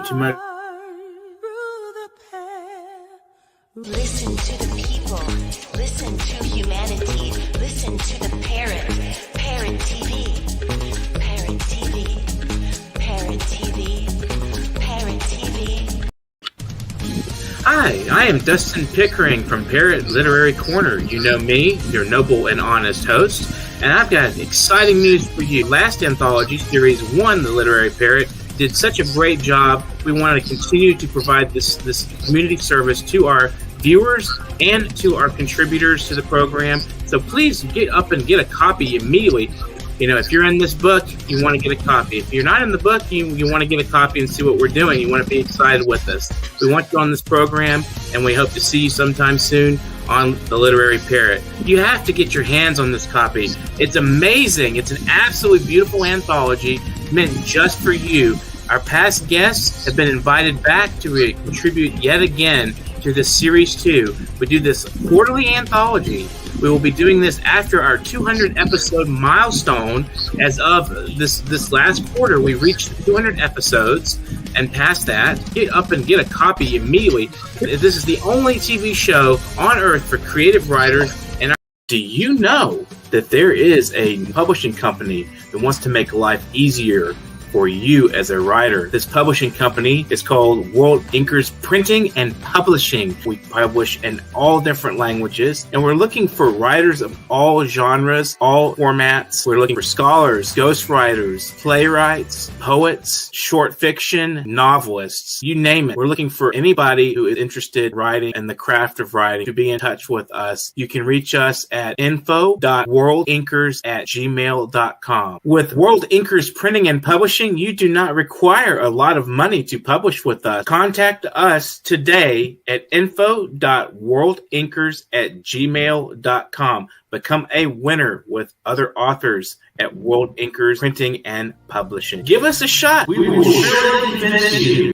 too much. Listen to the people. Listen to humanity. Listen to the parrot. Parrot TV. Parrot TV. Parrot TV. Parrot TV. Hi, I am Dustin Pickering from Parrot Literary Corner. You know me, your noble and honest host, and I've got exciting news for you. Last anthology, Series 1, The Literary Parrot, did such a great job. We want to continue to provide this community service to our viewers and to our contributors to the program. So please get up and get a copy immediately. You know, if you're in this book, you want to get a copy. If you're not in the book, you want to get a copy and see what we're doing. You want to be excited with us. We want you on this program, and we hope to see you sometime soon on The Literary Parrot. You have to get your hands on this copy. It's amazing. It's an absolutely beautiful anthology meant just for you. Our past guests have been invited back to contribute yet again to this Series 2. We do this quarterly anthology. We will be doing this after our 200 episode milestone. As of this last quarter, we reached 200 episodes, and past that, get up and get a copy immediately. This is the only TV show on earth for creative writers. And do you know that there is a publishing company that wants to make life easier for you as a writer? This publishing company is called World Inkers Printing and Publishing. We publish in all different languages, and we're looking for writers of all genres, all formats. We're looking for scholars, ghostwriters, playwrights, poets, short fiction, novelists, you name it. We're looking for anybody who is interested in writing and the craft of writing to be in touch with us. You can reach us at info.worldinkers@gmail.com. With World Inkers Printing and Publishing, you do not require a lot of money to publish with us. Contact us today at info.worldinkers@gmail.com. Become a winner with other authors at World Inkers Printing and Publishing. Give us a shot. We will surely finish you.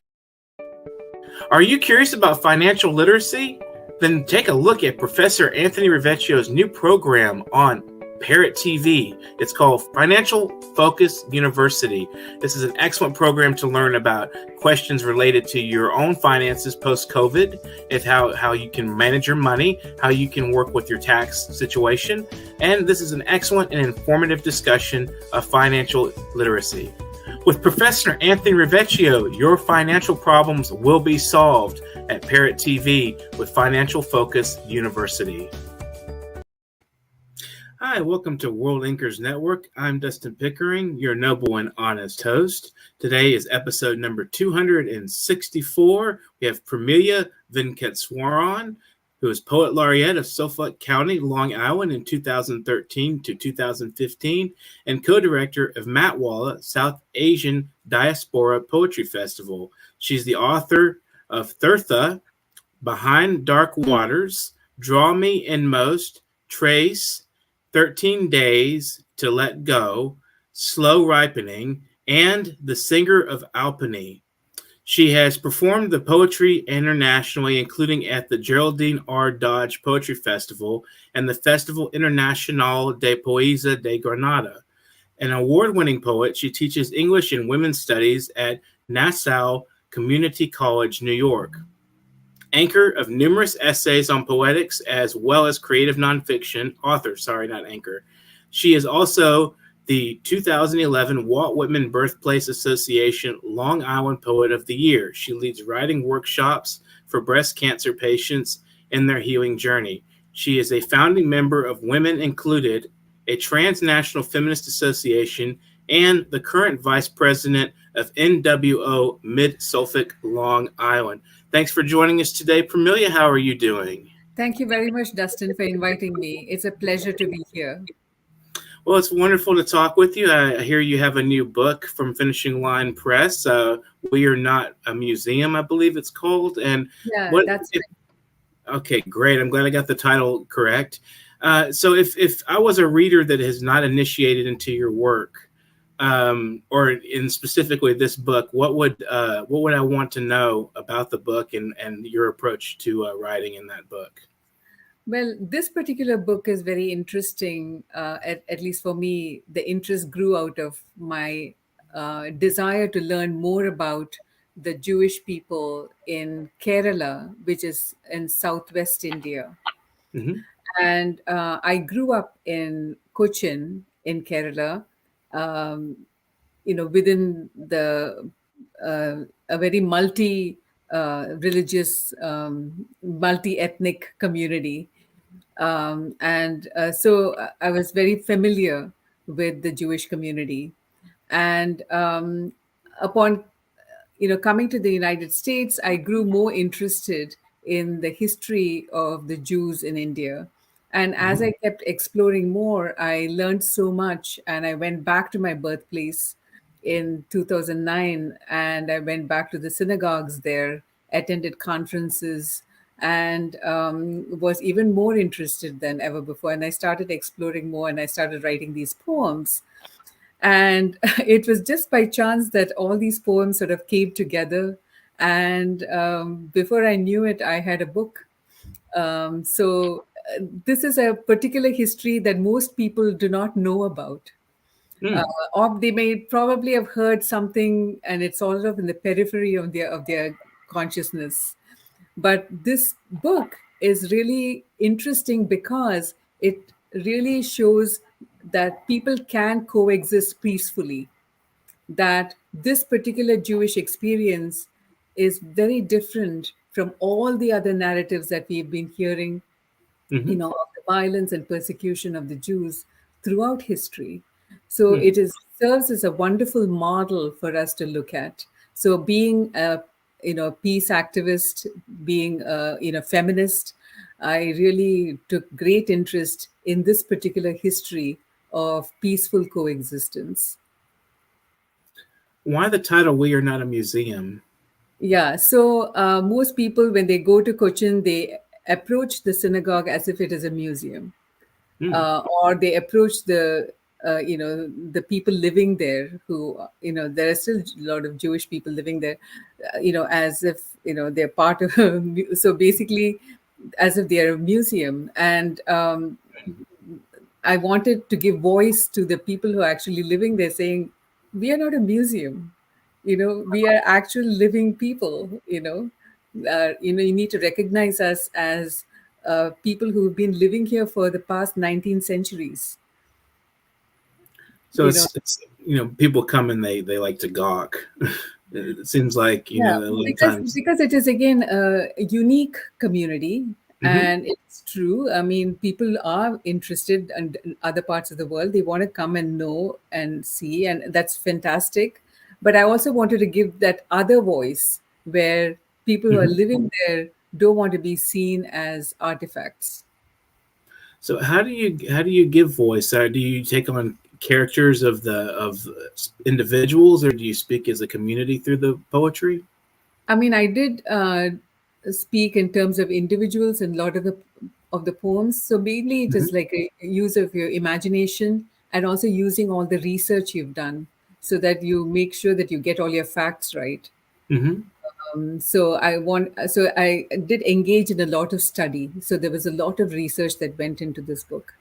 Are you curious about financial literacy? Then take a look at Professor Anthony Rivecchio's new program on Parrot TV. It's called Financial Focus University. This is an excellent program to learn about questions related to your own finances post-COVID, and how you can manage your money, how you can work with your tax situation. And this is an excellent and informative discussion of financial literacy. With Professor Anthony Rivecchio, your financial problems will be solved at Parrot TV with Financial Focus University. Hi, welcome to World Inkers Network. I'm Dustin Pickering, your noble and honest host. Today is episode number 264. We have Pramila Venkateswaran, who is Poet Laureate of Suffolk County, Long Island in 2013 to 2015, and co-director of Matwala South Asian Diaspora Poetry Festival. She's the author of Thirtha, Behind Dark Waters, Draw Me Inmost, Trace, 13 Days to Let Go, Slow Ripening, and The Singer of Alpine. She has performed the poetry internationally, including at the Geraldine R. Dodge Poetry Festival and the Festival International de Poesia de Granada. An award-winning poet, she teaches English and Women's Studies at Nassau Community College, New York. Anchor of numerous essays on poetics as well as creative nonfiction, She is also the 2011 Walt Whitman Birthplace Association Long Island Poet of the Year. She leads writing workshops for breast cancer patients in their healing journey. She is a founding member of Women Included, a transnational feminist association, and the current vice president of NWO Mid-Suffolk, Long Island. Thanks for joining us today. Pramila, how are you doing? Thank you very much, Dustin, for inviting me. It's a pleasure to be here. Well, it's wonderful to talk with you. I hear you have a new book from Finishing Line Press. We Are Not a Museum, I believe it's called. And yeah, that's right. Okay, great. I'm glad I got the title correct. So if I was a reader that has not initiated into your work, or in specifically this book, what would I want to know about the book and your approach to writing in that book? Well, this particular book is very interesting. At least for me, the interest grew out of my desire to learn more about the Jewish people in Kerala, which is in southwest India. Hmm. And I grew up in Cochin in Kerala, um, within the a very multi religious, multi ethnic community. And so I was very familiar with the Jewish community. And upon coming to the United States, I grew more interested in the history of the Jews in India. And as Hmm. I kept exploring more, I learned so much. And I went back to my birthplace in 2009, and I went back to the synagogues there, attended conferences, and was even more interested than ever before. And I started exploring more, and I started writing these poems. And it was just by chance that all these poems sort of came together. And before I knew it, I had a book. This is a particular history that most people do not know about. Uh, Mm. or they may probably have heard something, and it's all of in the periphery of their consciousness. But this book is really interesting because it really shows that people can coexist peacefully, that this particular Jewish experience is very different from all the other narratives that we've been hearing, Hmm. of the violence and persecution of the Jews throughout history. So Mm. it is serves as a wonderful model for us to look at. So being a peace activist, being a feminist, I really took great interest in this particular history of peaceful coexistence. Why the title "We Are Not a Museum"? Yeah, so most people, when they go to Cochin, they approach the synagogue as if it is a museum, Mm. or they approach the people living there who, there are still a lot of Jewish people living there, as if they're part of so basically as if they're a museum. And I wanted to give voice to the people who are actually living there, saying, we are not a museum. We are actual living people. You need to recognize us as people who've been living here for the past 19 centuries. So You know, it's people come and they like to gawk. It seems like Yeah, a lot of because times. it is again a unique community, Hmm. and it's true. I mean, people are interested in other parts of the world. They want to come and know and see, and that's fantastic. But I also wanted to give that other voice where people who are Hmm. living there don't want to be seen as artifacts. So how do you give voice? Do you take on characters of individuals, or do you speak as a community through the poetry? I mean, I did speak in terms of individuals in a lot of the poems. So mainly, it is Hmm. like a use of your imagination and also using all the research you've done, so that you make sure that you get all your facts right. Hmm. So I did engage in a lot of study. So there was a lot of research that went into this book.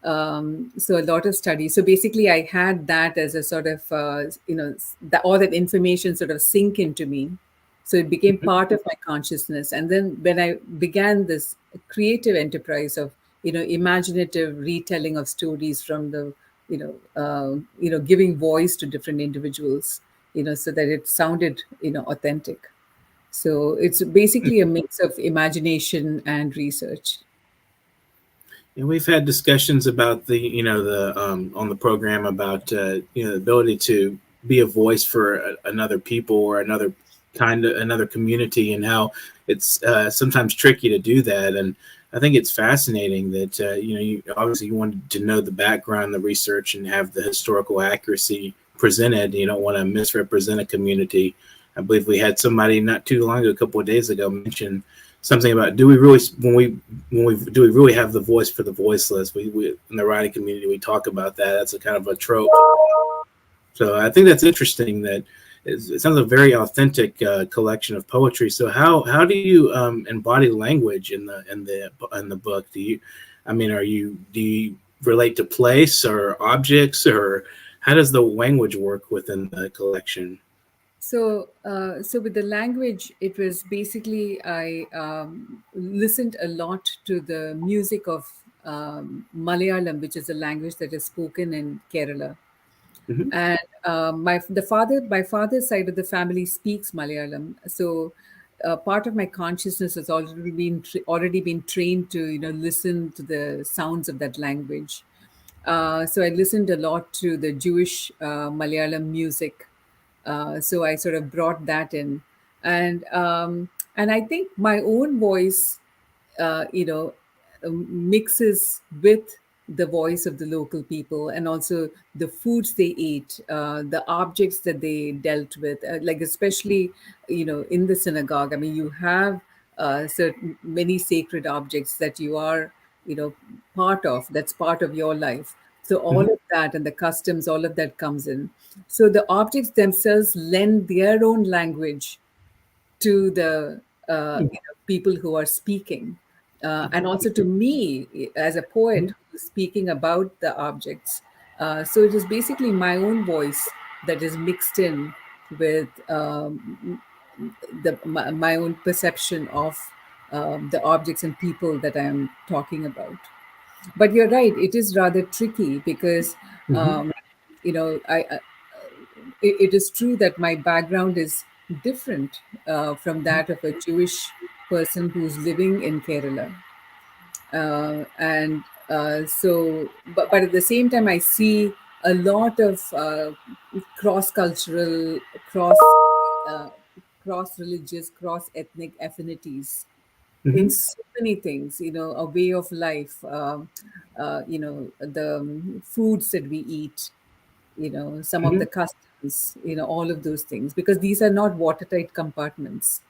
So a lot of study. So basically, I had that as a sort of all that information sort of sink into me. So it became part of my consciousness. And then when I began this creative enterprise of imaginative retelling of stories from the giving voice to different individuals, so that it sounded authentic. So it's basically a mix of imagination and research. And we've had discussions about the on the program about the ability to be a voice for another people or another community, and how it's sometimes tricky to do that. And I think it's fascinating that you obviously you wanted to know the background, the research, and have the historical accuracy presented. You don't want to misrepresent a community. I believe we had somebody not too long ago, a couple of days ago, mention something about, do we really do we really have the voice for the voiceless? We in the writing community, we talk about that. That's a kind of a trope. So I think that's interesting. It sounds like a very authentic collection of poetry. So how do you embody language in the book? Do you relate to place or objects, or how does the language work within the collection? So with the language, it was basically I listened a lot to the music of Malayalam, which is a language that is spoken in Kerala. Hmm. And my father's side of the family speaks Malayalam, so part of my consciousness has already been trained to listen to the sounds of that language. So I listened a lot to the Jewish Malayalam music. So I sort of brought that in, and I think my own voice you know, mixes with the voice of the local people, and also the foods they ate, the objects that they dealt with, like especially, in the synagogue. I mean, you have certain many sacred objects that you are, part of. That's part of your life. So all Hmm. of that and the customs, all of that comes in. So the objects themselves lend their own language to the people who are speaking, and also to me as a poet who's speaking about the objects. So it is basically my own voice that is mixed in with my own perception of the objects and people that I am talking about. But you're right; it is rather tricky because Hmm. um, it is true that my background is different from that of a Jewish person who's living in Kerala. And but at the same time, I see a lot of cross-cultural, cross uh, cross-religious, cross-ethnic affinities in Hmm. so many things, a way of life, the foods that we eat, some of Hmm. the customs, all of those things, because these are not watertight compartments.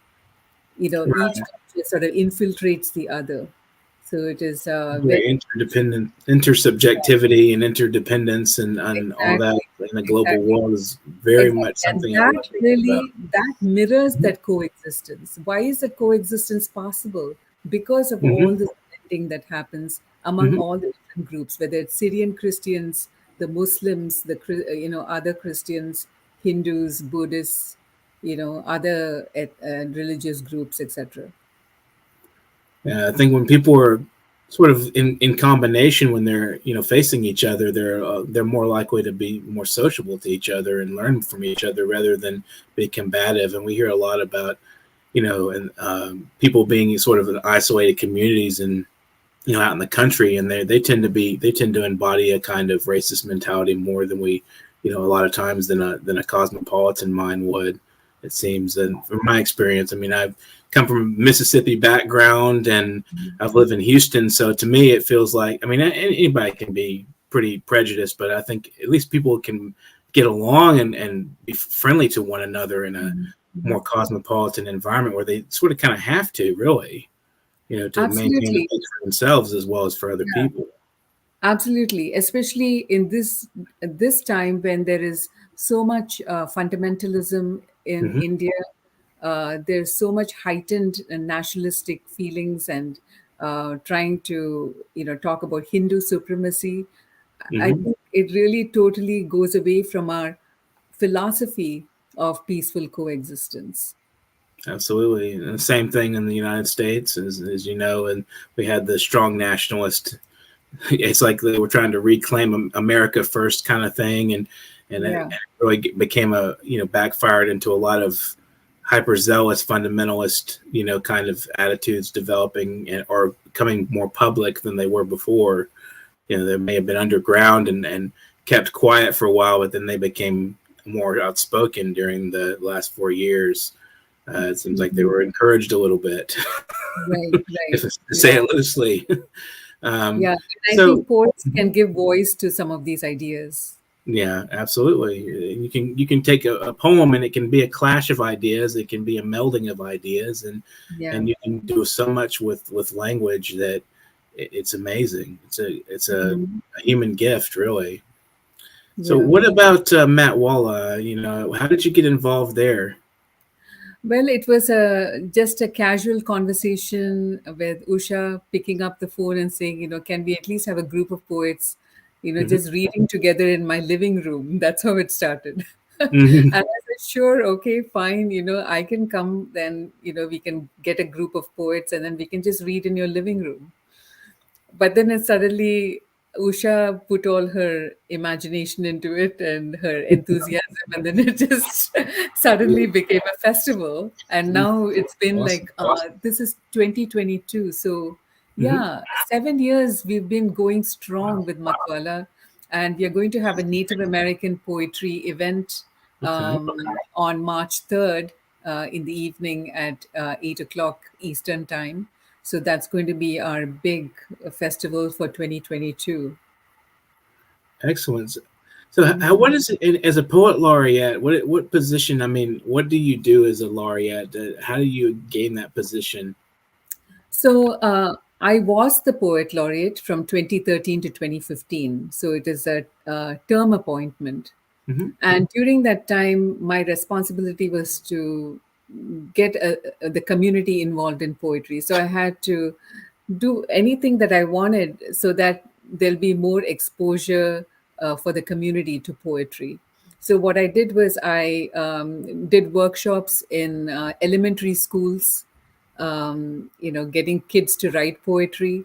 Each culture sort of infiltrates the other. So it is very Very interdependent, intersubjectivity and interdependence, and all that exactly, in a global exactly. world is very much Exactly. And something I that love to read about. really that mirrors Hmm. that coexistence. Why is that coexistence possible? Because of all Hmm. this blending that happens among Hmm. all the different groups, whether it's Syrian Christians, the Muslims, other Christians, Hindus, Buddhists, other religious groups, etc. Yeah, I think when people are sort of in combination, when they're facing each other, they're more likely to be more sociable to each other and learn from each other rather than be combative. And we hear a lot about and people being sort of in isolated communities and out in the country, and they tend to embody a kind of racist mentality more than we a lot of times than a cosmopolitan mind would, it seems. And from my experience, I mean, I've come from a Mississippi background and I've lived in Houston, so to me it feels like, I mean, anybody can be pretty prejudiced, but I think at least people can get along and be friendly to one another in a more cosmopolitan environment where they sort of kind of have to really to maintain the Absolutely. peace for themselves as well as for other Yeah. people. Absolutely, especially in this time when there is so much fundamentalism in Hmm. India. There's so much heightened nationalistic feelings and trying to talk about Hindu supremacy. I Hmm. think it really totally goes away from our philosophy of peaceful coexistence. Absolutely. And the same thing in the United States, as you know, and we had the strong nationalist. It's like they were trying to reclaim America first kind of thing, and it Yeah. really became a backfired into a lot of hyper zealous fundamentalist kind of attitudes developing or becoming more public than they were before. They may have been underground and kept quiet for a while, but then they became more outspoken during the last 4 years. It seems like they Mhm. were encouraged a little bit, Right, right. to say Yeah. it loosely. Um, Yeah. And I so think poets can give voice to some of these ideas. yeah, absolutely. You can take a poem and it can be a clash of ideas. It can be a melding of ideas, Yeah. and you can do so much with language that it's amazing. It's a human gift, really. So, Yeah. what about Matt Walla? How did you get involved there? Well, it was just a casual conversation with Usha picking up the phone and saying, can we at least have a group of poets, Hmm. just reading together in my living room? That's how it started. And Hmm. I said, sure, okay, fine. I can come then, we can get a group of poets and then we can just read in your living room. But then it suddenly, Usha put all her imagination into it and her enthusiasm, and then it just suddenly became a festival. And now it's been Awesome. like, this is 2022. So, Hmm. yeah, 7 years we've been going strong Wow. with Matwala, and we are going to have a Native American poetry event Okay. on March 3rd in the evening at 8 o'clock Eastern Time. So that's going to be our big festival for 2022. Excellent. So, what is it as a poet laureate? What position? I mean, what do you do as a laureate? How do you gain that position? So I was the poet laureate from 2013 to 2015. So it is a term appointment. Hmm. And during that time, my responsibility was to get the community involved in poetry. So I had to do anything that I wanted so that there'll be more exposure for the community to poetry. So what I did was I did workshops in elementary schools, getting kids to write poetry.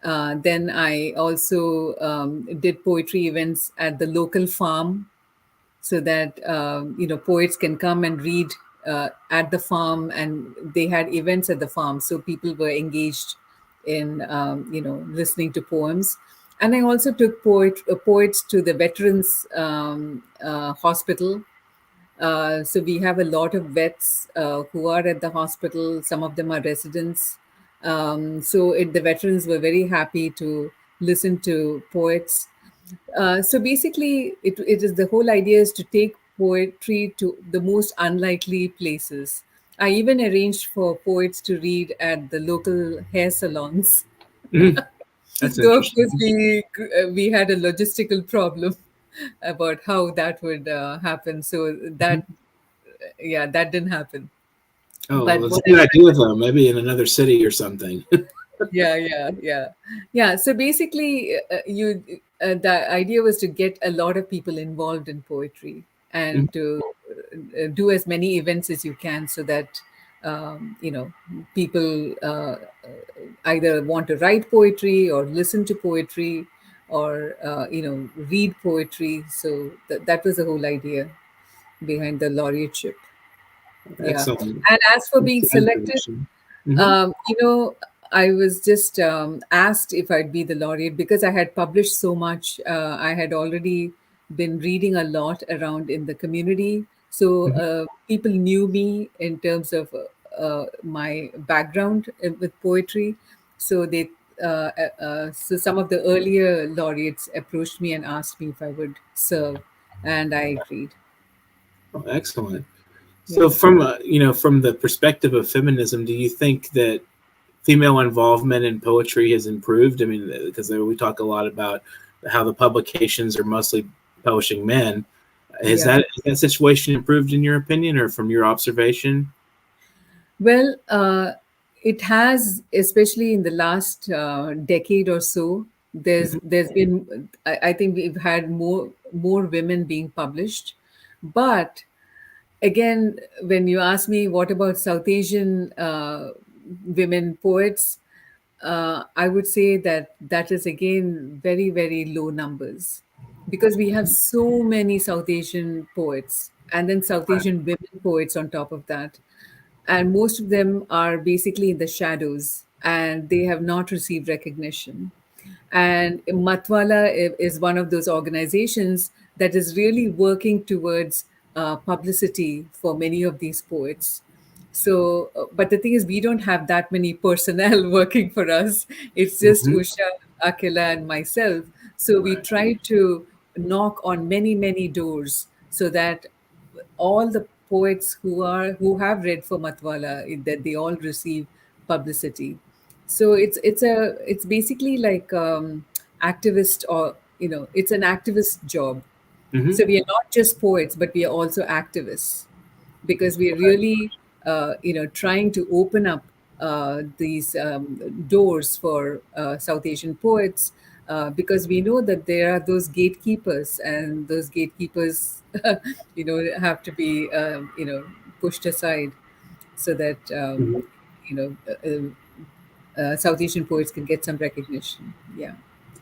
Then I also did poetry events at the local farm so that poets can come and read at the farm, and they had events at the farm, so people were engaged in listening to poems. And I also took poets to the veterans hospital. So we have a lot of vets who are at the hospital. Some of them are residents. The veterans were very happy to listen to poets. So basically, it is the whole idea is to take poetry to the most unlikely places. I even arranged for poets to read at the local hair salons. Hmm. That's Though of course interesting. we had a logistical problem about how that would happen. So Mhm. that yeah, that didn't happen. Oh, But well, it's what a good idea though. Maybe in another city or something. yeah. So basically, the idea was to get a lot of people involved in poetry and to do as many events as you can, so that people either want to write poetry or listen to poetry or read poetry. So that was the whole idea behind the laureateship. Yeah. Excellent. And as for That's being good selected, information. Hmm. um, you know, I was just asked if I'd be the laureate because I had published so much. I had already been reading a lot around in the community. So people knew me in terms of my background with poetry. So so some of the earlier laureates approached me and asked me if I would serve, and I agreed. Oh, excellent. So, Yeah. from the perspective of feminism, do you think that female involvement in poetry has improved? I mean, because we talk a lot about how the publications are mostly publishing men. Yeah. Has that situation improved in your opinion, or from your observation? Well, it has, especially in the last decade or so. Hmm. There's been, I think we've had more women being published, but again, when you ask me what about South Asian women poets, I would say that that is again very, very low numbers because we have so many South Asian poets and then South Asian women poets on top of that. And most of them are basically in the shadows and they have not received recognition. And Matwala is one of those organizations that is really working towards publicity for many of these poets. So, but the thing is, we don't have that many personnel working for us. It's just Hmm. Usha, Akila, and myself. So we try to knock on many, many doors so that all the poets who have read for Matwala that they all receive publicity. So it's basically like activist, or it's an activist job. Hmm. So we are not just poets, but we are also activists because we are really trying to open up these doors for South Asian poets, because we know that there are those gatekeepers, and those gatekeepers, have to be, pushed aside so that Mhm. you know South Asian poets can get some recognition. Yeah.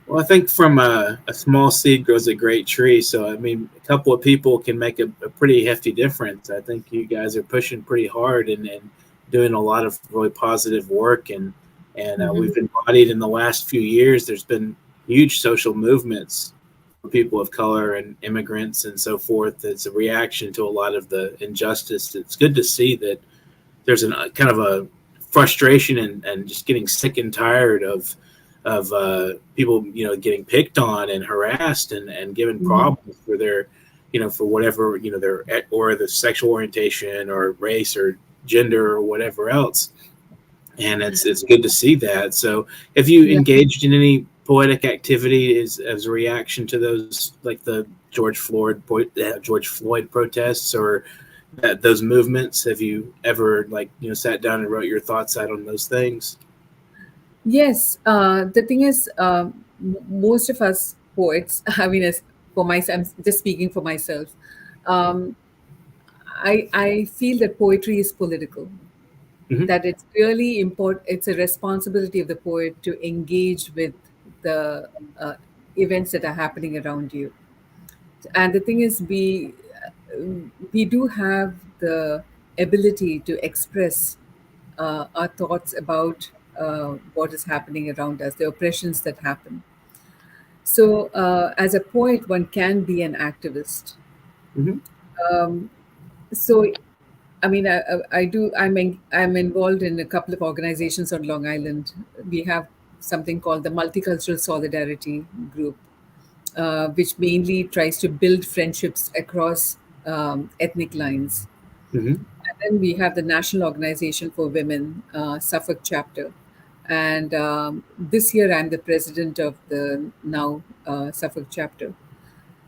Well, I think from a small seed grows a great tree. So, I mean, a couple of people can make a pretty hefty difference. I think you guys are pushing pretty hard and doing a lot of really positive work. And Hmm. we've embodied in the last few years, there's been huge social movements for people of color and immigrants and so forth. It's a reaction to a lot of the injustice. It's good to see that there's a kind of a frustration and just getting sick and tired of people, getting picked on and harassed and given Hmm. problems for their, for whatever, their or the sexual orientation or race or gender or whatever else. And it's good to see that. So, have you Yeah. engaged in any poetic activity as a reaction to those, like the George Floyd protests or those movements? Have you ever sat down and wrote your thoughts out on those things? Yes. The thing is, most of us poets, I mean, as for myself, I'm just speaking for myself. Um, I feel that poetry is political, Hmm. that it's really important. It's a responsibility of the poet to engage with the events that are happening around you. And the thing is, we do have the ability to express our thoughts about what is happening around us, the oppressions that happen. So, as a poet, one can be an activist. Hmm. So, I mean, I do. I'm involved in a couple of organizations on Long Island. We have something called the Multicultural Solidarity Group, which mainly tries to build friendships across ethnic lines. Hmm. And then we have the National Organization for Women, Suffolk chapter. And this year, I'm the president of the now Suffolk chapter.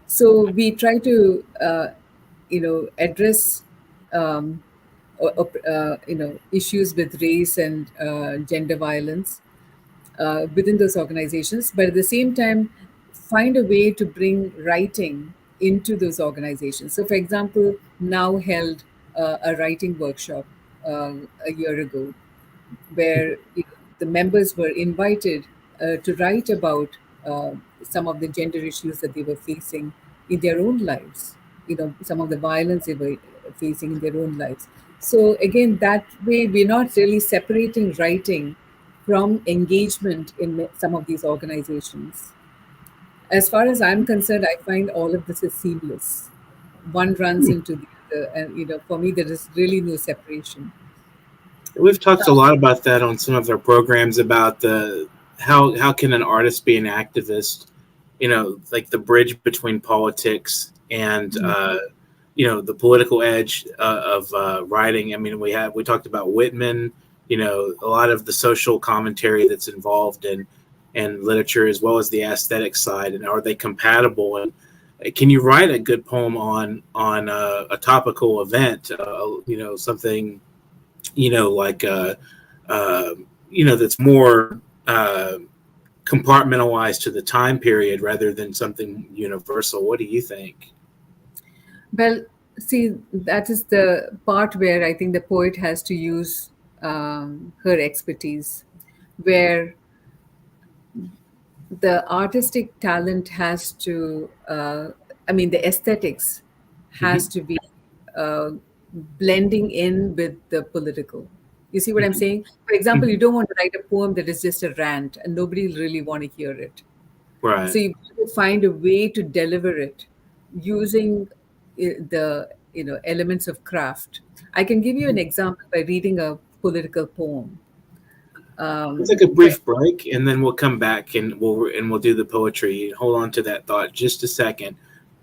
So we try to, address, um, issues with race and gender violence within those organizations, but at the same time, find a way to bring writing into those organizations. So, for example, now held a writing workshop a year ago where the members were invited to write about some of the gender issues that they were facing in their own lives, some of the violence they were facing in their own lives. So, again, that way, we're not really separating writing from engagement in some of these organizations. As far as I'm concerned, I find all of this is seamless. One runs into the other, and for me, there is really no separation. We've talked a lot about that on some of our programs about the how can an artist be an activist? Like the bridge between politics and the political edge of writing. I mean, we talked about Whitman. A lot of the social commentary that's involved in literature as well as the aesthetic side, and are they compatible? And can you write a good poem on a topical event? Something like uh, that's more compartmentalized to the time period rather than something universal. What do you think? Well, see, that is the part where I think the poet has to use her expertise, where the artistic talent has to, I mean, the aesthetics Hmm. has to be uh, blending in with the political. You see what I'm saying? For example, you Hmm. don't want to write a poem that is just a rant and nobody will really want to hear it. So Right. you have to find a way to deliver it using the elements of craft. I can give you an example by reading a political poem. Let's take a For, brief break, and then we'll come back and we'll do the poetry. Hold on to that thought just a second.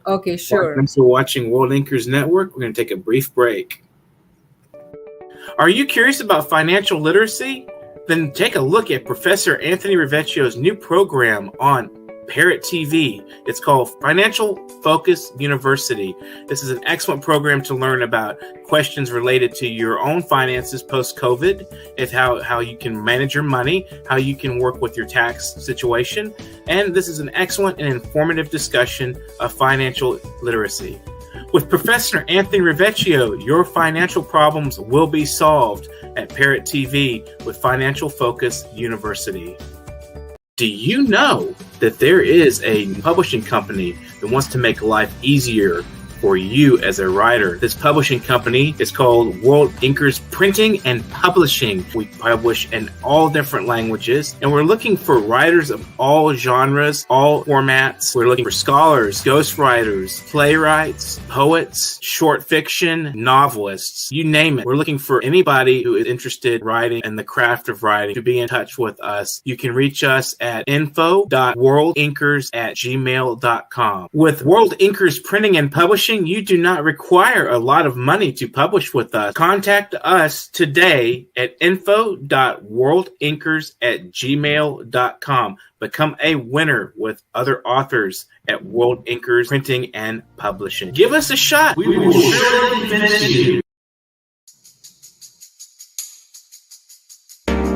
okay, sure. Thanks for watching World Inkers Network. We're going to take a brief break. Are you curious about financial literacy? Then take a look at Professor Anthony Rivecchio's new program on Parrot TV. It's called Financial Focus University. This is an excellent program to learn about questions related to your own finances post-COVID, if how you can manage your money, how you can work with your tax situation. And this is an excellent and informative discussion of financial literacy. With Professor Anthony Rivecchio, your financial problems will be solved at Parrot TV with Financial Focus University. Do you know that there is a publishing company that wants to make life easier for you as a writer? This publishing company is called World Inkers Printing and Publishing. We publish in all different languages, and we're looking for writers of all genres, all formats. We're looking for scholars, ghostwriters, playwrights, poets, short fiction, novelists, you name it. We're looking for anybody who is interested in writing and the craft of writing to be in touch with us. You can reach us at info.worldinkers@gmail.com. With World Inkers Printing and Publishing, you do not require a lot of money to publish with us. Contact us today at info.worldinkers@gmail.com. Become a winner with other authors at World Inkers Printing and Publishing. Give us a shot. We will surely convince you.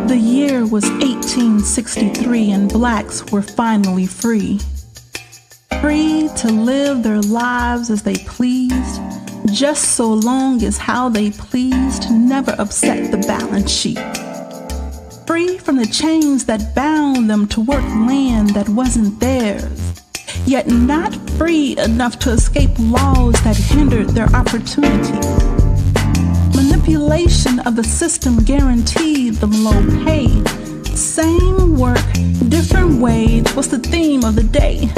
The year was 1863 and blacks were finally free. Free to live their lives as they pleased, just so long as how they pleased never upset the balance sheet. Free from the chains that bound them to work land that wasn't theirs, yet not free enough to escape laws that hindered their opportunity. Manipulation of the system guaranteed them low pay. Same work, different wage was the theme of the day.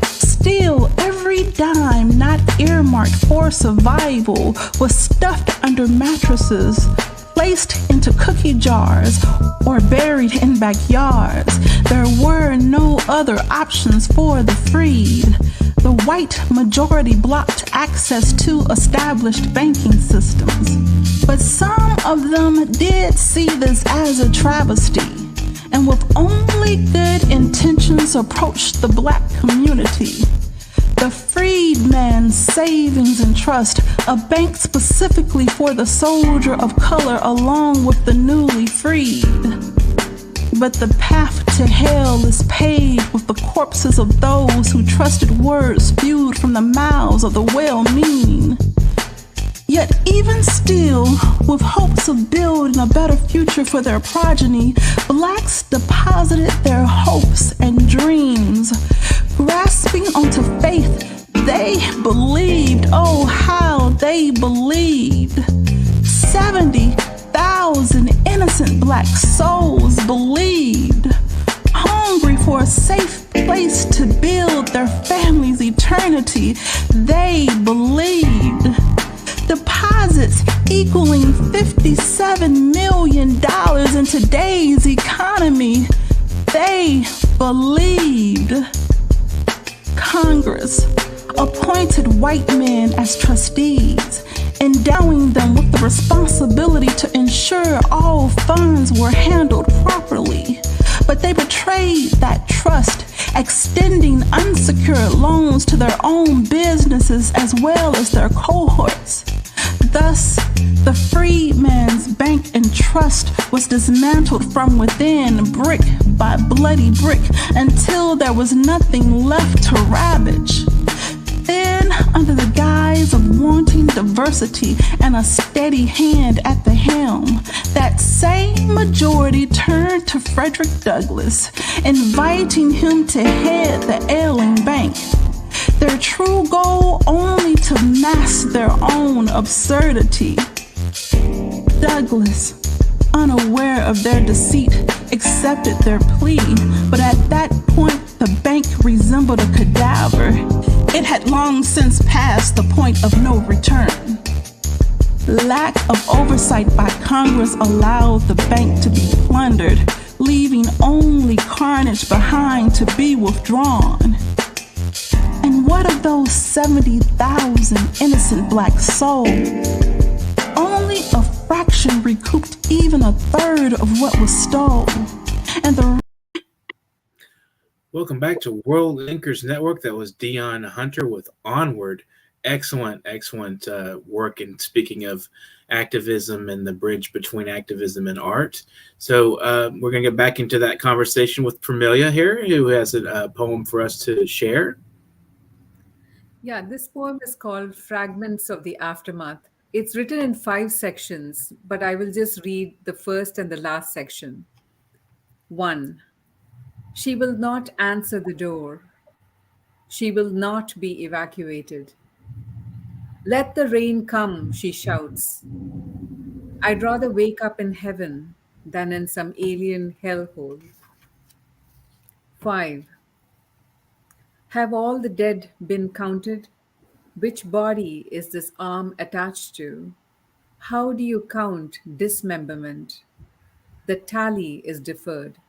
Still, every dime not earmarked for survival was stuffed under mattresses, placed into cookie jars, or buried in backyards. There were no other options for the freed. The white majority blocked access to established banking systems. But some of them did see this as a travesty, and with only good intentions approached the black community. The Freedman's Savings and Trust, a bank specifically for the soldier of color along with the newly freed. But the path to hell is paved with the corpses of those who trusted words spewed from the mouths of the well-meaning. Yet even still, with hopes of building a better future for their progeny, blacks deposited their hopes and dreams. Grasping onto faith, they believed, oh how they believed. 70,000 innocent black souls believed, hungry for a safe place to build their family's eternity. They believed. Deposits equaling $57 million in today's economy. They believed. Congress appointed white men as trustees, endowing them with the responsibility to ensure all funds were handled properly. But they betrayed that trust, extending unsecured loans to their own businesses as well as their cohorts. Thus, the Freedman's Bank and Trust was dismantled from within, brick by bloody brick, until there was nothing left to ravage. Then, under the guise of wanting diversity and a steady hand at the helm, that same majority turned to Frederick Douglass, inviting him to head the ailing bank. Their true goal only to mask their own absurdity. Douglass, unaware of their deceit, accepted their plea, but at that point the bank resembled a cadaver. It had long since passed the point of no return. Lack of oversight by Congress allowed the bank to be plundered, leaving only carnage behind to be withdrawn. And what of those 70,000 innocent black souls? Only a fraction recouped even a third of what was stolen. And the Welcome back to World Anchors Network. That was Dion Hunter with Onward. Excellent work in speaking of activism and the bridge between activism and art. So we're going to get back into that conversation with Pramila here, who has a poem for us to share. Yeah, this poem is called Fragments of the Aftermath. It's written in 5 sections, but I will just read the first and the last section. 1. She will not answer the door. She will not be evacuated. Let the rain come, she shouts. I'd rather wake up in heaven than in some alien hellhole. 5. Have all the dead been counted? Which body is this arm attached to? How do you count dismemberment? The tally is deferred.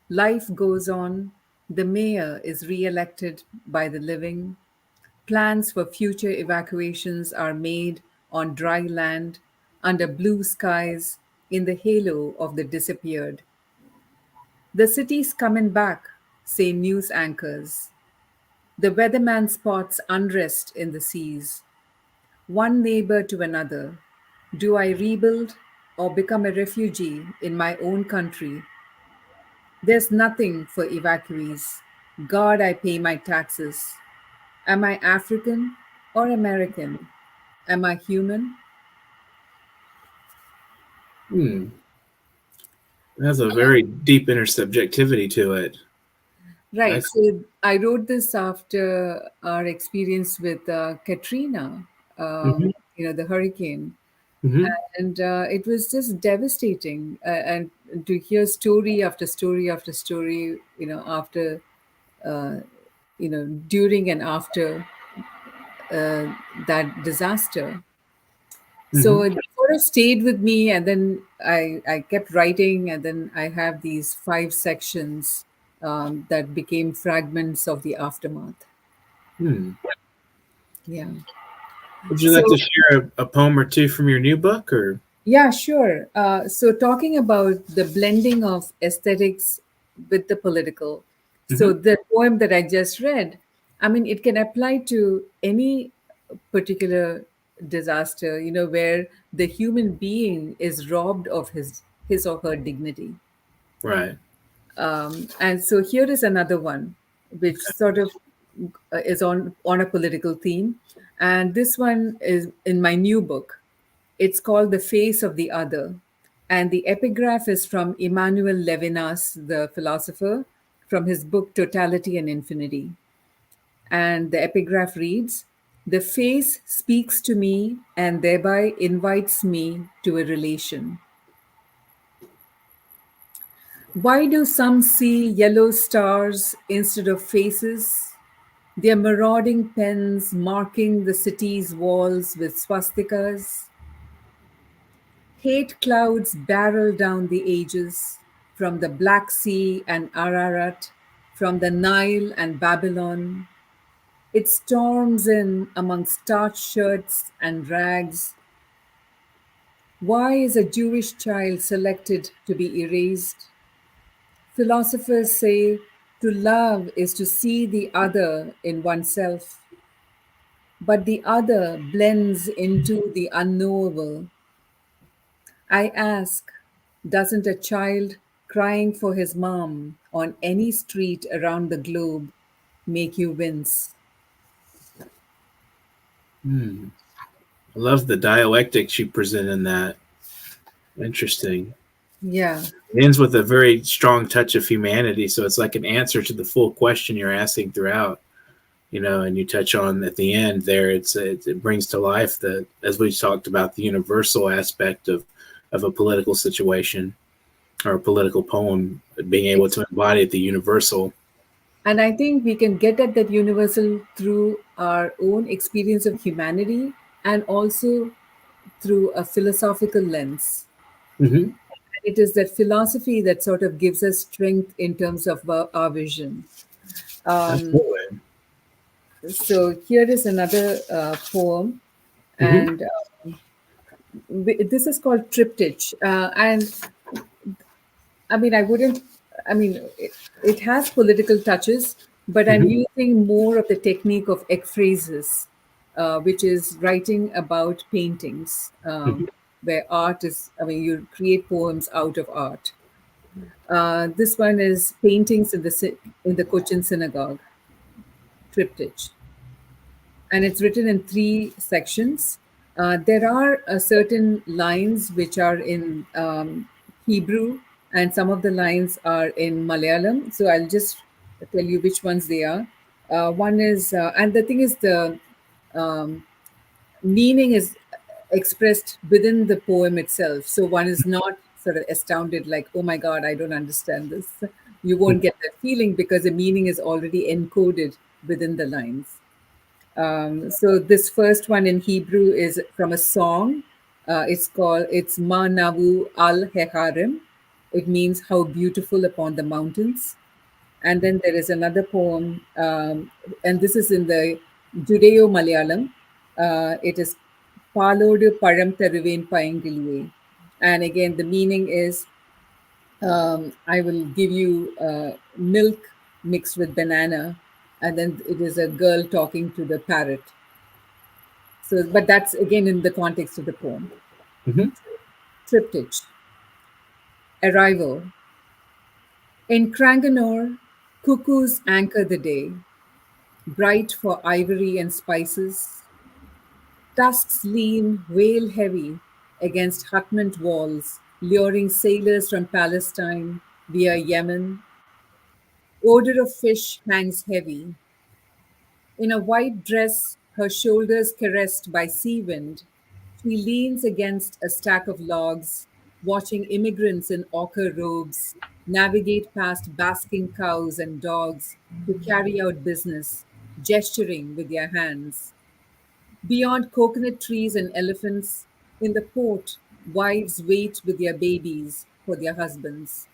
Life goes on. The mayor is re-elected by the living. Plans for future evacuations are made on dry land, under blue skies, in the halo of the disappeared. The city's coming back, say news anchors. The weatherman spots unrest in the seas. One neighbor to another. Do I rebuild or become a refugee in my own country? There's nothing for evacuees. God, I pay my taxes. Am I African or American? Am I human? That's a very deep intersubjectivity to it. Right. So I wrote this after our experience with Katrina, Mhm. the hurricane. Mhm. And it was just devastating. And to hear story after story after story, after, during and after that disaster. So Mhm. it sort of stayed with me, and then I kept writing, and then I have these 5 sections that became fragments of the aftermath. Hmm. Yeah. Would you like to So share a poem or two from your new book, or? yeah, sure. So talking about the blending of aesthetics with the political. So Mhm. the poem that I just read, I mean, it can apply to any particular disaster, where the human being is robbed of his or her dignity. Right. And so here is another one, which sort of is on a political theme, and this one is in my new book. It's called The Face of the Other, and the epigraph is from Emmanuel Levinas, the philosopher, from his book Totality and Infinity. And the epigraph reads, "The face speaks to me and thereby invites me to a relation. Why do some see yellow stars instead of faces? Their marauding pens marking the city's walls with swastikas. Hate clouds barrel down the ages from the Black Sea and Ararat, from the Nile and Babylon. It storms in among starched shirts and rags. Why is a Jewish child selected to be erased? Philosophers say to love is to see the other in oneself, but the other blends into the unknowable. I ask, doesn't a child crying for his mom on any street around the globe make you wince? Hmm. I love the dialectics you present in that. Interesting. Yeah, It ends with a very strong touch of humanity, so it's like an answer to the full question you're asking throughout. And you touch on at the end there. It brings to life the, as we talked about, the universal aspect of a political situation or a political poem, being able to embody the universal. and I think we can get at that universal through our own experience of humanity and also through a philosophical lens. Mm-hmm. It is that philosophy that sort of gives us strength in terms of our vision. Um, Absolutely. so here is another poem, Mm-hmm. and this is called Triptych. And I mean, I wouldn't. I mean, it has political touches, but I'm Hmm. using more of the technique of ekphrasis, which is writing about paintings, where art is, I mean, you create poems out of art. This one is paintings in in the Cochin synagogue, triptych, and it's written in three sections. There are certain lines which are in Hebrew, and some of the lines are in Malayalam. So I'll just tell you which ones they are. One is, and the thing is, the um, meaning is expressed within the poem itself. So one is not sort of astounded, like, oh my God, I don't understand this. You won't get that feeling because the meaning is already encoded within the lines. So this first one in Hebrew is from a song. It's Ma Navu al Heharim. It means how beautiful upon the mountains. And then there is another poem, and this is in the Judeo Malayalam. It is Palodu Param Teruven Payangiliye. And again, the meaning is I will give you milk mixed with banana, and then it is a girl talking to the parrot. So, but that's again in the context of the poem. Hmm. Triptych, arrival. In Cranganore, cuckoos anchor the day, bright for ivory and spices. Tusks lean wail heavy against hutment walls, luring sailors from Palestine via Yemen. Odor of fish hangs heavy. In a white dress, her shoulders caressed by sea wind, she leans against a stack of logs, watching immigrants in ochre robes navigate past basking cows and dogs to carry out business, gesturing with their hands. Beyond coconut trees and elephants, in the port, wives wait with their babies for their husbands.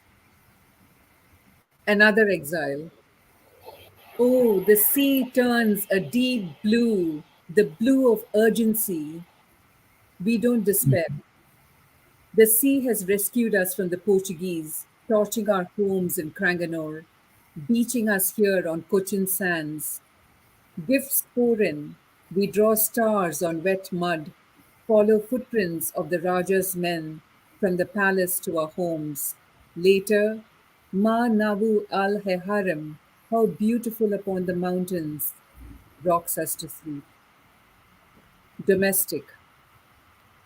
Another exile. Oh, the sea turns a deep blue, the blue of urgency. We don't despair. The sea has rescued us from the Portuguese, torching our homes in Cranganore, beaching us here on Cochin sands. Gifts pour in. We draw stars on wet mud, follow footprints of the Raja's men from the palace to our homes. Later, Ma Navu al Heharim, how beautiful upon the mountains, rocks us to sleep. Domestic.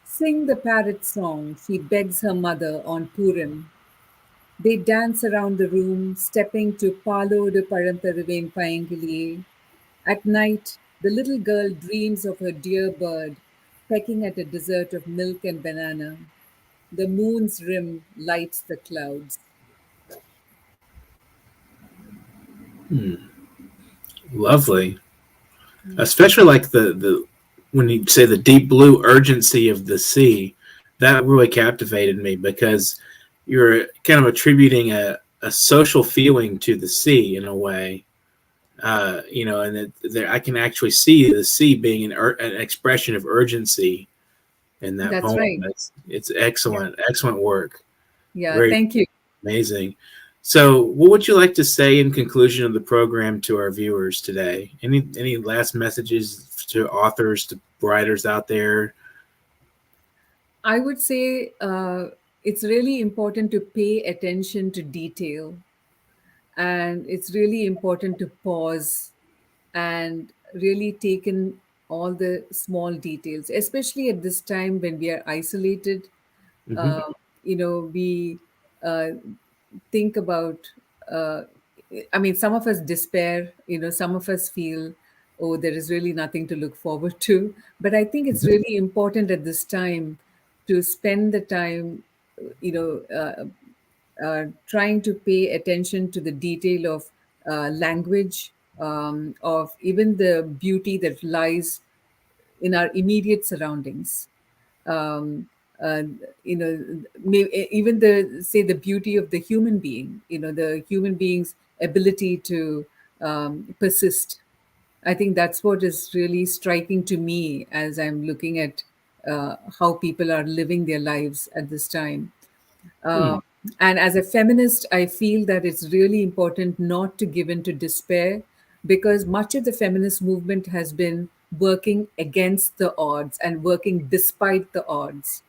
Sing the parrot song, she begs her mother on Purim. They dance around the room, stepping to Palo de Parantaruvain Payangili. At night, the little girl dreams of her dear bird pecking at a dessert of milk and banana. The moon's rim lights the clouds. Lovely. Especially like the when you say the deep blue urgency of the sea, that really captivated me because you're kind of attributing a social feeling to the sea in a way. And there I can actually see the sea being an expression of urgency in that That's poem. right. It's Yeah. excellent, excellent work. Yeah. Very Thank you. amazing. So, what would you like to say in conclusion of the program to our viewers today? Any last messages to authors, to writers out there? I would say it's really important to pay attention to detail, and it's really important to pause and really take in all the small details, especially at this time when we are isolated. Hmm. uh, we uh, think about uh, I mean, some of us despair, some of us feel, oh, there is really nothing to look forward to. But I think it's really important at this time to spend the time, trying to pay attention to the detail of language, of even the beauty that lies in our immediate surroundings. um, uh, Even the, say, the beauty of the human being, the human being's ability to persist. I think that's what is really striking to me as I'm looking at how people are living their lives at this time. And as a feminist, I feel that it's really important not to give in to despair, because much of the feminist movement has been working against the odds and working despite the odds.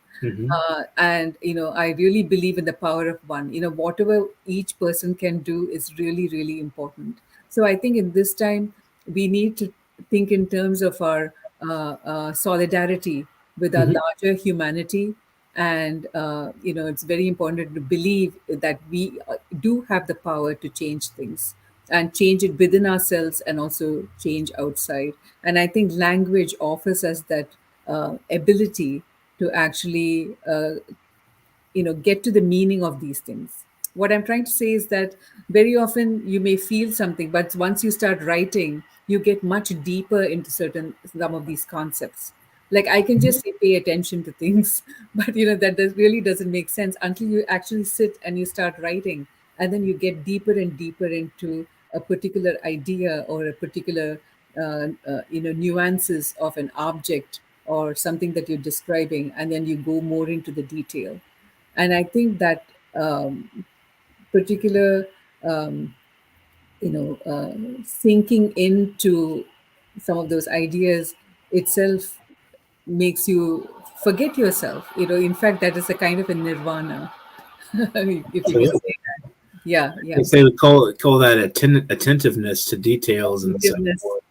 And I really believe in the power of one. Whatever each person can do is really, really important. So I think in this time we need to think in terms of our solidarity with our larger humanity. And it's very important to believe that we do have the power to change things, and change it within ourselves and also change outside. And I think language offers us that ability to actually get to the meaning of these things. What I'm trying to say is that very often you may feel something, but once you start writing, you get much deeper into some of these concepts. Like, I can just say pay attention to things, but really doesn't make sense until you actually sit and you start writing, and then you get deeper and deeper into a particular idea or a particular nuances of an object or something that you're describing, and then you go more into the detail. And I think that particular sinking into some of those ideas itself makes you forget yourself. In fact, that is a kind of a nirvana, if you can say that. Yeah, yeah. They would call that attentiveness to details and so Forgiveness. forth.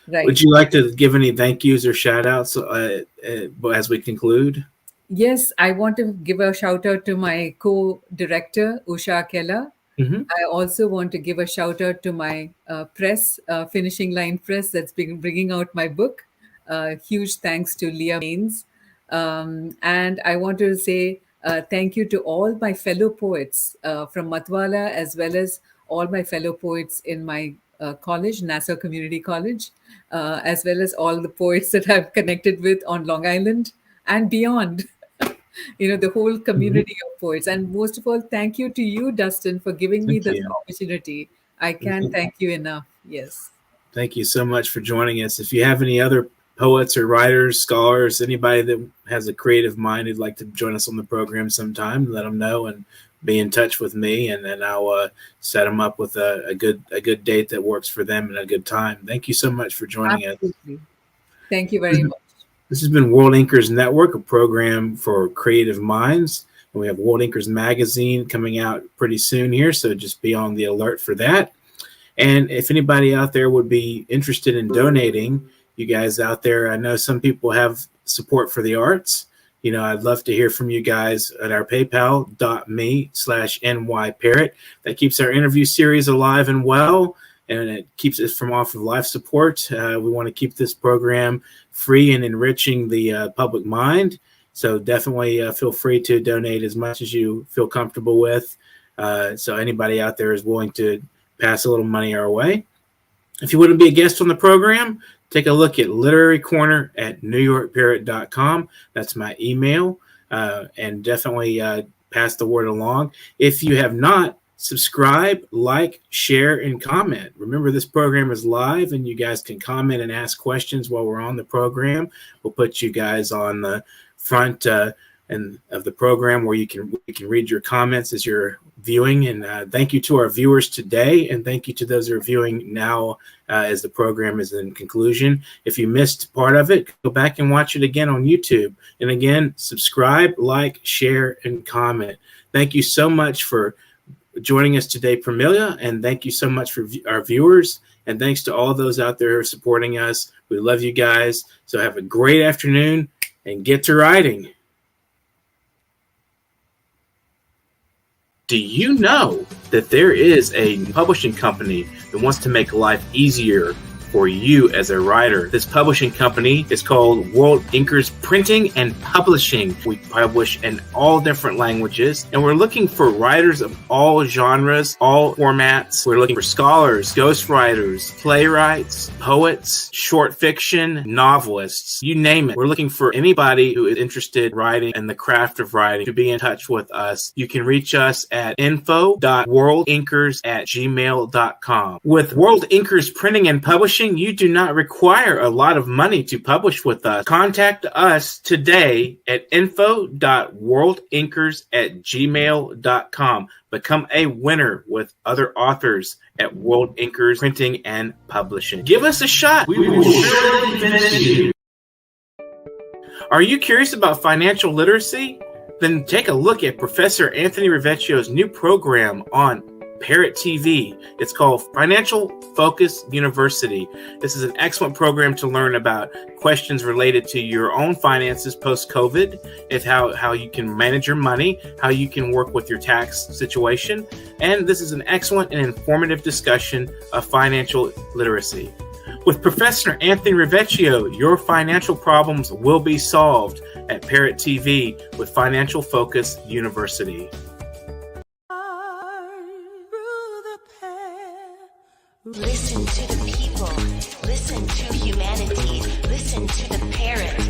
Right. Would you like to give any thank yous or shout outs as we conclude? Yes, I want to give a shout out to my co-director, Usha Kella. I also want to give a shout out to my press, Finishing Line Press, that's been bringing out my book. Huge thanks to Leah Maines. And I want to say thank you to all my fellow poets from Matwala, as well as all my fellow poets in my college, Nassau Community College, as well as all the poets that I've connected with on Long Island and beyond. The whole community of poets. And most of all, thank you to you, Dustin, for giving me this opportunity. I can't thank you enough. Yes. Thank you so much for joining us. If you have any other poets or writers, scholars, anybody that has a creative mind who'd like to join us on the program sometime, let them know and be in touch with me, and then I'll set them up with a good date that works for them and a good time. Thank you so much for joining us. Thank you very much. This has been World Inkers Network, a program for creative minds. And we have World Inkers Magazine coming out pretty soon here, so just be on the alert for that. And if anybody out there would be interested in donating, you guys out there, I know some people have support for the arts. I'd love to hear from you guys at our paypal.me/nyparrot. That keeps our interview series alive and well, and it keeps us from off of life support. We want to keep this program free and enriching the public mind. So definitely feel free to donate as much as you feel comfortable with. So anybody out there is willing to pass a little money our way. If you want to be a guest on the program, take a look at Literary Corner at NewYorkParrot.com. That's my email. And definitely pass the word along. If you have not, subscribe, like, share, and comment. Remember, this program is live, and you guys can comment and ask questions while we're on the program. We'll put you guys on the front and of the program where you can read your comments as you're viewing. And thank you to our viewers today, and thank you to those who are viewing now as the program is in conclusion. If you missed part of it, go back and watch it again on YouTube. And again, subscribe, like, share, and comment. Thank you so much for joining us today, Pramila, and thank you so much for our viewers, and thanks to all those out there who are supporting us. We love you guys. So have a great afternoon and get to writing. Do you know that there is a publishing company that wants to make life easier for you as a writer? This publishing company is called World Inkers Printing and Publishing. We publish in all different languages, and we're looking for writers of all genres, all formats. We're looking for scholars, ghostwriters, playwrights, poets, short fiction, novelists, you name it. We're looking for anybody who is interested in writing and the craft of writing to be in touch with us. You can reach us at info.worldinkers@gmail.com. With World Inkers Printing and Publishing, publishing, you do not require a lot of money to publish with us. Contact us today at info.worldinkers@gmail.com. Become a winner with other authors at World Inkers Printing and Publishing. Give us a shot. We will surely convince you. Are you curious about financial literacy? Then take a look at Professor Anthony Rivecchio's new program on Parrot TV. It's called Financial Focus University. This is an excellent program to learn about questions related to your own finances post-COVID, if how you can manage your money, how you can work with your tax situation. And this is an excellent and informative discussion of financial literacy. With Professor Anthony Rivecchio, your financial problems will be solved at Parrot TV with Financial Focus University. Listen to the people. Listen to humanity. Listen to the parrot.